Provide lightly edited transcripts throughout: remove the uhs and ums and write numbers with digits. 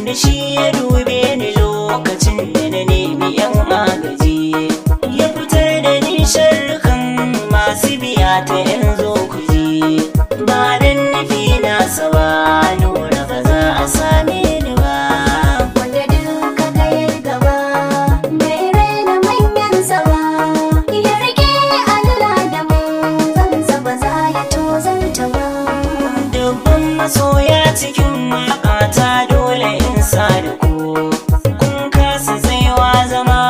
wanda shi ya dube ni lokacin da na nemi yan agaji, ya fitar da ni sharrukan masu biya ta yanzu ku ji. Ba dan nufi nasa ba Nura ba za a same ni ba. Wanda duka gayar gaba bai raina manyansa ba, ya rike Allah da manzansa ba za ya tozarta ba. Dubban masoya cikin waƙata dole in sa da ku, kun kasa tsayuwa zama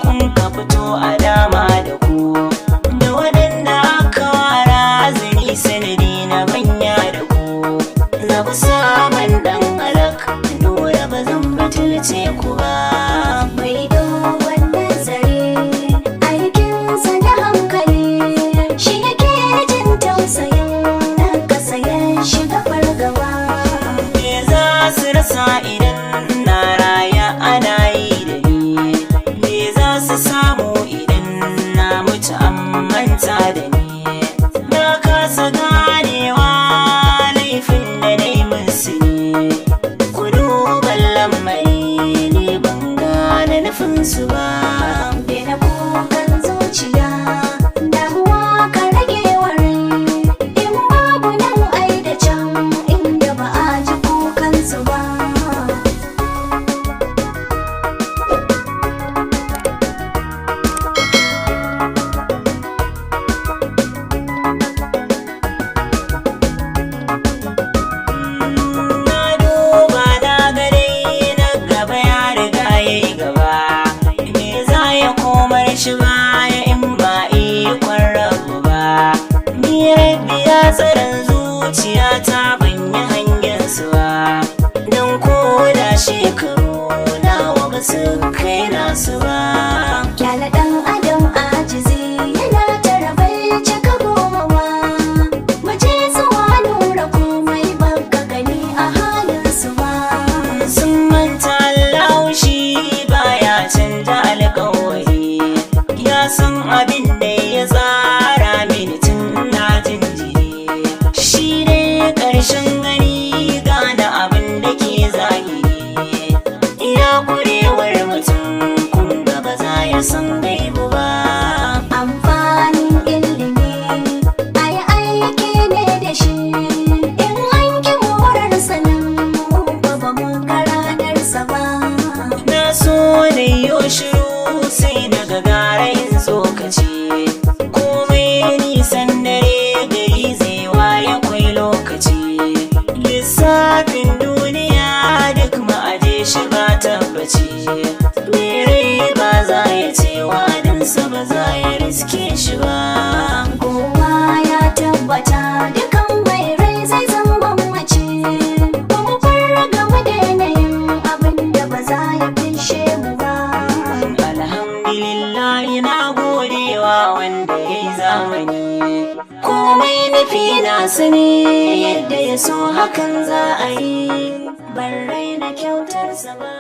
kun ka fito a dama da ku, da waɗanda aka wara zini sanadi na manya da ku, za ku saman ɗan halak Nura ba zan batulce ku ba. Mai dogon nazari aikinsa da hankali, shi yake jin tausayin na kasayen shiga fargaba. Me za su rasa idan na raya ana yi da ni, me za su samu idan na mutu an manta da ni. Na kasa ganewa laifin da na yi musu ne, ku duban lamari ni ban gane nufinsu ba. Daina kukan zuciya, damuwa ka rage warai, in babu nan ai da can inda ba a ji kukansu ba. Na duba na gare na gaba ya riga ya yi gaba, me za ya komar shi baya in ba ikon rabu ba. Ni rabbi ya tsaron zuciya ta ban yi hangen su ba, don ko da shekaru nawa ba su kai nasu ba. Kyala ɗan adam ajizi yana tara bai cika goma ba, mace zuwa Nura komai baka gani a halinsu ba. Sun manta Allah shi baya canja alƙawari, ya san abin da ya tsara mini tun na jinjiri. Shi ne ƙarshen gani gane abin da ke zahiri, iya kurewar mutum kun ga ba za ya san gaibu ba. Amfanin ilimi ai aiki ne da shi, in an ki morar sanin ba ba mu ga ranarsa ba. Na so na yi shiru sai daga gara in tsokaci, komai nisan dare gari zai waye kwai lokaci. Lissafin duniya duk ma'aje shi ba tabbaci, me rai ba za ya ce wadansa ba za ya riske shi ba. Kowa ya tabbata dukan mai rai zai zama mace, kuma fara game da yanayin abin da ba za ya fishe mu ba. Alhamdulillah na godewa wanda ya yi zamani, komai nufi nasu ne yadda ya so hakan za a yi, ban raina kyautarsa ba.